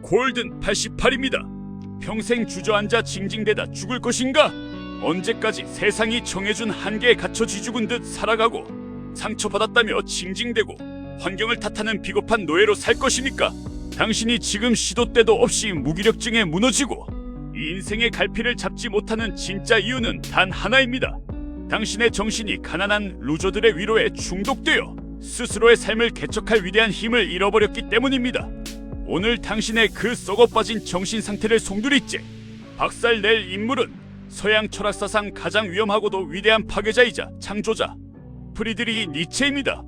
골든 88입니다. 평생 주저앉아 징징대다 죽을 것인가? 언제까지 세상이 정해준 한계에 갇혀 쥐죽은 듯 살아가고 상처받았다며 징징대고 환경을 탓하는 비겁한 노예로 살 것입니까? 당신이 지금 시도 때도 없이 무기력증에 무너지고 이 인생의 갈피를 잡지 못하는 진짜 이유는 단 하나입니다. 당신의 정신이 가난한 루저들의 위로에 중독되어 스스로의 삶을 개척할 위대한 힘을 잃어버렸기 때문입니다. 오늘 당신의 그 썩어빠진 정신 상태를 송두리째 박살낼 인물은 서양 철학사상 가장 위험하고도 위대한 파괴자이자 창조자 프리드리히 니체입니다.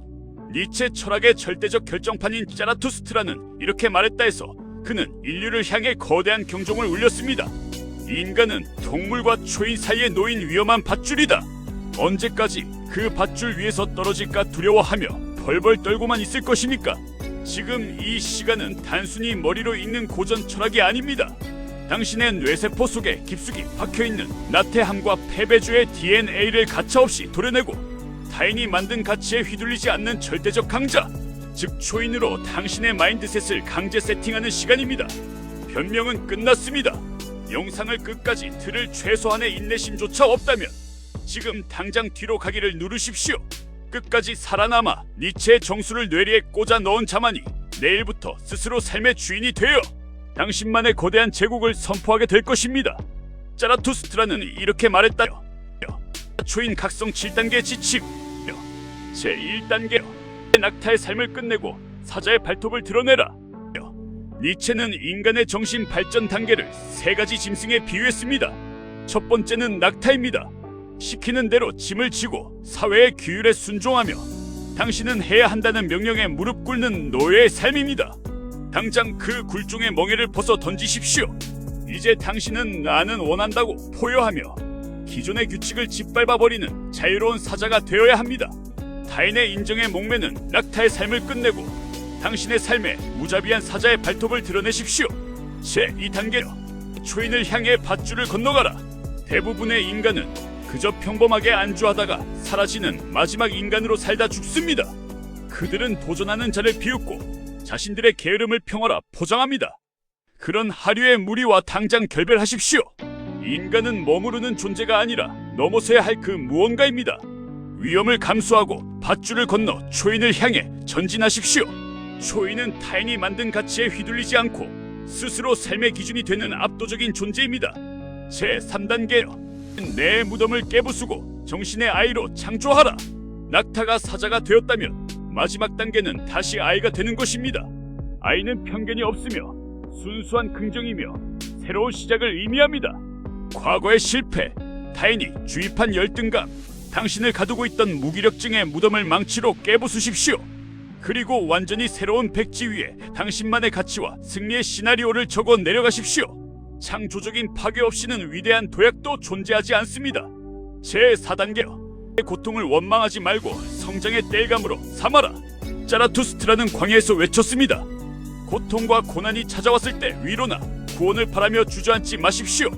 니체 철학의 절대적 결정판인 짜라투스트라는 이렇게 말했다 해서 그는 인류를 향해 거대한 경종을 울렸습니다. 인간은 동물과 초인 사이에 놓인 위험한 밧줄이다. 언제까지 그 밧줄 위에서 떨어질까 두려워하며 벌벌 떨고만 있을 것입니까? 지금 이 시간은 단순히 머리로 읽는 고전 철학이 아닙니다. 당신의 뇌세포 속에 깊숙이 박혀있는 나태함과 패배주의 DNA를 가차없이 도려내고 타인이 만든 가치에 휘둘리지 않는 절대적 강자, 즉 초인으로 당신의 마인드셋을 강제 세팅하는 시간입니다. 변명은 끝났습니다. 영상을 끝까지 들을 최소한의 인내심조차 없다면 지금 당장 뒤로 가기를 누르십시오. 끝까지 살아남아 니체의 정수를 뇌리에 꽂아 넣은 자만이 내일부터 스스로 삶의 주인이 되어 당신만의 거대한 제국을 선포하게 될 것입니다. 짜라투스트라는 이렇게 말했다요. 초인 각성 7단계 지침 제1단계 낙타의 삶을 끝내고 사자의 발톱을 드러내라. 니체는 인간의 정신 발전 단계를 세 가지 짐승에 비유했습니다. 첫 번째는 낙타입니다. 시키는 대로 짐을 지고 사회의 규율에 순종하며 당신은 해야 한다는 명령에 무릎 꿇는 노예의 삶입니다. 당장 그 굴종의 멍에를 벗어 던지십시오. 이제 당신은 나는 원한다고 포효하며 기존의 규칙을 짓밟아버리는 자유로운 사자가 되어야 합니다. 타인의 인정에 목매는 낙타의 삶을 끝내고 당신의 삶에 무자비한 사자의 발톱을 드러내십시오. 제2단계요. 초인을 향해 밧줄을 건너가라. 대부분의 인간은 그저 평범하게 안주하다가 사라지는 마지막 인간으로 살다 죽습니다. 그들은 도전하는 자를 비웃고 자신들의 게으름을 평화라 포장합니다. 그런 하류의 무리와 당장 결별하십시오. 인간은 머무르는 존재가 아니라 넘어서야 할 그 무언가입니다. 위험을 감수하고 밧줄을 건너 초인을 향해 전진하십시오. 초인은 타인이 만든 가치에 휘둘리지 않고 스스로 삶의 기준이 되는 압도적인 존재입니다. 제3단계요. 내 무덤을 깨부수고 정신의 아이로 창조하라. 낙타가 사자가 되었다면 마지막 단계는 다시 아이가 되는 것입니다. 아이는 편견이 없으며 순수한 긍정이며 새로운 시작을 의미합니다. 과거의 실패, 타인이 주입한 열등감, 당신을 가두고 있던 무기력증의 무덤을 망치로 깨부수십시오. 그리고 완전히 새로운 백지 위에 당신만의 가치와 승리의 시나리오를 적어 내려가십시오. 창조적인 파괴 없이는 위대한 도약도 존재하지 않습니다. 제4단계요. 고통을 원망하지 말고 성장의 땔감으로 삼아라. 짜라투스트라는 광야에서 외쳤습니다. 고통과 고난이 찾아왔을 때 위로나 구원을 바라며 주저앉지 마십시오.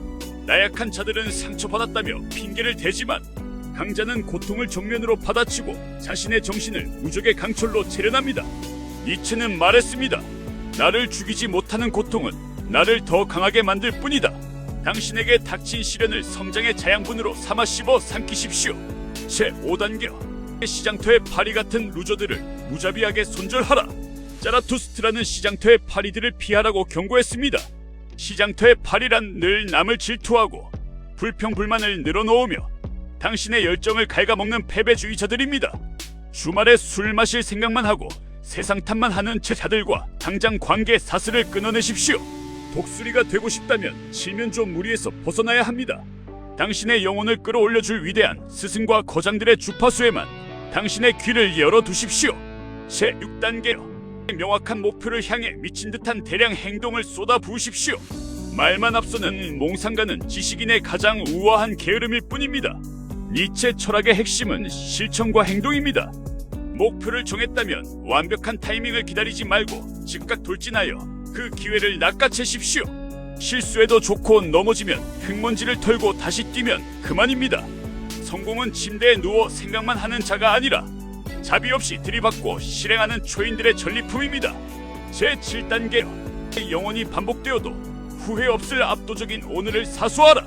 나약한 자들은 상처받았다며 핑계를 대지만 강자는 고통을 정면으로 받아치고 자신의 정신을 무적의 강철로 재련합니다. 니체는 말했습니다. 나를 죽이지 못하는 고통은 나를 더 강하게 만들 뿐이다. 당신에게 닥친 시련을 성장의 자양분으로 삼아 씹어 삼키십시오. 제5단계요. 시장터의 파리 같은 루저들을 무자비하게 손절하라. 짜라투스트라는 시장터의 파리들을 피하라고 경고했습니다. 시장터의 파리란 늘 남을 질투하고 불평불만을 늘어놓으며 당신의 열정을 갉아먹는 패배주의자들입니다. 주말에 술 마실 생각만 하고 세상 탓만 하는 제자들과 당장 관계 사슬을 끊어내십시오. 독수리가 되고 싶다면 칠면조 무리에서 벗어나야 합니다. 당신의 영혼을 끌어올려줄 위대한 스승과 거장들의 주파수에만 당신의 귀를 열어두십시오. 제6단계요. 명확한 목표를 향해 미친 듯한 대량 행동을 쏟아부으십시오. 말만 앞서는 몽상가는 지식인의 가장 우아한 게으름일 뿐입니다. 니체 철학의 핵심은 실천과 행동입니다. 목표를 정했다면 완벽한 타이밍을 기다리지 말고 즉각 돌진하여 그 기회를 낚아채십시오. 실수해도 좋고 넘어지면 흙먼지를 털고 다시 뛰면 그만입니다. 성공은 침대에 누워 생각만 하는 자가 아니라 자비 없이 들이받고 실행하는 초인들의 전리품입니다. 제7단계요. 언제까지 영원히 반복되어도 후회 없을 압도적인 오늘을 사수하라.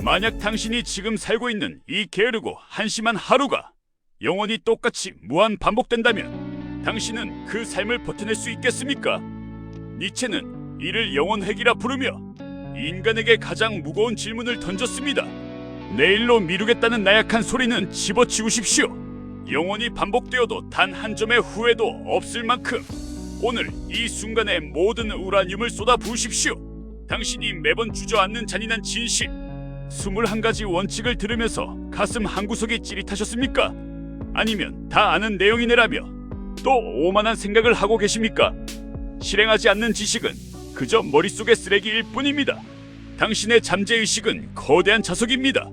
만약 당신이 지금 살고 있는 이 게으르고 한심한 하루가 영원히 똑같이 무한 반복된다면 당신은 그 삶을 버텨낼 수 있겠습니까? 니체는 이를 영원회귀라 부르며 인간에게 가장 무거운 질문을 던졌습니다. 내일로 미루겠다는 나약한 소리는 집어치우십시오. 영원히 반복되어도 단 한 점의 후회도 없을 만큼 오늘 이 순간에 모든 우라늄을 쏟아 부으십시오. 당신이 매번 주저앉는 잔인한 진실, 21가지 원칙을 들으면서 가슴 한구석이 찌릿하셨습니까? 아니면 다 아는 내용이네라며 또 오만한 생각을 하고 계십니까? 실행하지 않는 지식은 그저 머릿속의 쓰레기일 뿐입니다. 당신의 잠재의식은 거대한 자석입니다.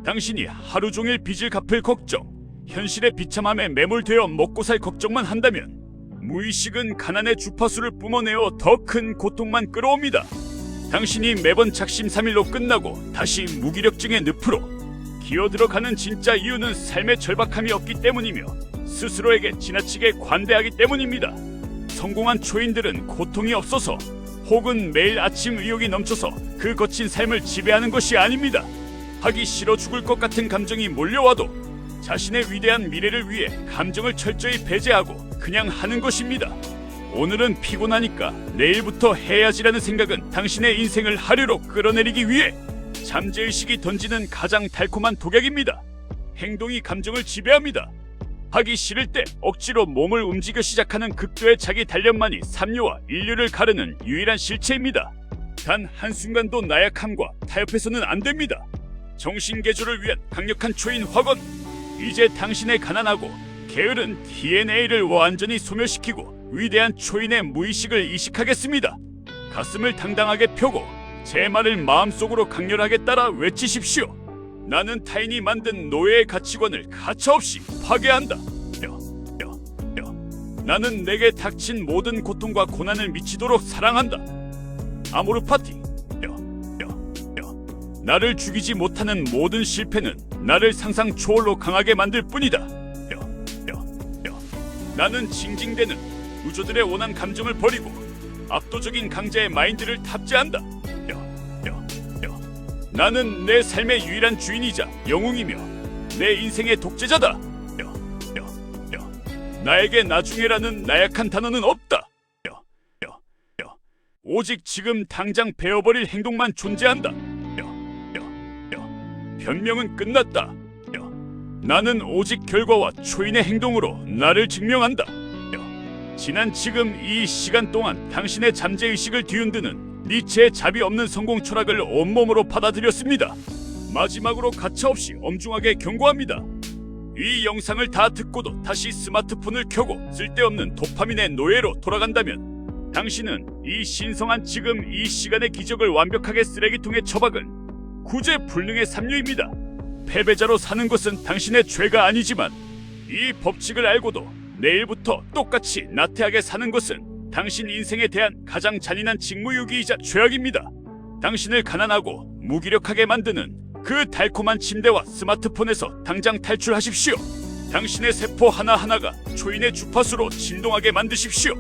당신이 하루 종일 빚을 갚을 걱정, 현실의 비참함에 매몰되어 먹고 살 걱정만 한다면 무의식은 가난의 주파수를 뿜어내어 더 큰 고통만 끌어옵니다. 당신이 매번 작심삼일로 끝나고 다시 무기력증의 늪으로 기어들어가는 진짜 이유는 삶의 절박함이 없기 때문이며 스스로에게 지나치게 관대하기 때문입니다. 성공한 초인들은 고통이 없어서 혹은 매일 아침 의욕이 넘쳐서 그 거친 삶을 지배하는 것이 아닙니다. 하기 싫어 죽을 것 같은 감정이 몰려와도 자신의 위대한 미래를 위해 감정을 철저히 배제하고 그냥 하는 것입니다. 오늘은 피곤하니까 내일부터 해야지라는 생각은 당신의 인생을 하류로 끌어내리기 위해 잠재의식이 던지는 가장 달콤한 독약입니다. 행동이 감정을 지배합니다. 하기 싫을 때 억지로 몸을 움직여 시작하는 극도의 자기 단련만이 삼류와 인류를 가르는 유일한 실체입니다. 단 한순간도 나약함과 타협해서는 안 됩니다. 정신개조를 위한 강력한 초인 확언. 이제 당신의 가난하고 게으른 DNA를 완전히 소멸시키고 위대한 초인의 무의식을 이식하겠습니다. 가슴을 당당하게 펴고 제 말을 마음속으로 강렬하게 따라 외치십시오. 나는 타인이 만든 노예의 가치관을 가차없이 파괴한다. 나는 내게 닥친 모든 고통과 고난을 미치도록 사랑한다. 아모르파티. 나를 죽이지 못하는 모든 실패는 나를 상상 초월로 강하게 만들 뿐이다. 나는 징징대는 우조들의 원한 감정을 버리고 압도적인 강자의 마인드를 탑재한다. 나는 내 삶의 유일한 주인이자 영웅이며 내 인생의 독재자다. 나에게 나중에라는 나약한 단어는 없다. 오직 지금 당장 베어버릴 행동만 존재한다. 변명은 끝났다. 나는 오직 결과와 초인의 행동으로 나를 증명한다. 지난 지금 이 시간 동안 당신의 잠재의식을 뒤흔드는 니체의 자비 없는 성공 철학을 온몸으로 받아들였습니다. 마지막으로 가차없이 엄중하게 경고합니다. 이 영상을 다 듣고도 다시 스마트폰을 켜고 쓸데없는 도파민의 노예로 돌아간다면 당신은 이 신성한 지금 이 시간의 기적을 완벽하게 쓰레기통에 처박은 구제불능의 삼류입니다. 패배자로 사는 것은 당신의 죄가 아니지만 이 법칙을 알고도 내일부터 똑같이 나태하게 사는 것은 당신 인생에 대한 가장 잔인한 직무유기이자 죄악입니다. 당신을 가난하고 무기력하게 만드는 그 달콤한 침대와 스마트폰에서 당장 탈출하십시오. 당신의 세포 하나하나가 초인의 주파수로 진동하게 만드십시오.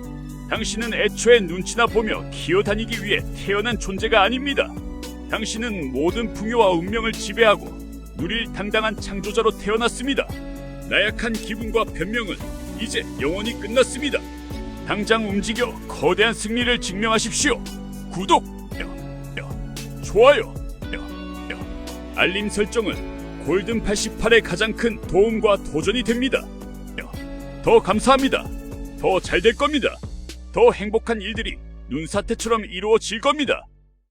당신은 애초에 눈치나 보며 기어다니기 위해 태어난 존재가 아닙니다. 당신은 모든 풍요와 운명을 지배하고 누릴 당당한 창조자로 태어났습니다. 나약한 기분과 변명은 이제 영원히 끝났습니다. 당장 움직여 거대한 승리를 증명하십시오. 구독, 좋아요, 알림 설정은 골든88의 가장 큰 도움과 도전이 됩니다. 더 감사합니다. 더 잘 될 겁니다. 더 행복한 일들이 눈사태처럼 이루어질 겁니다.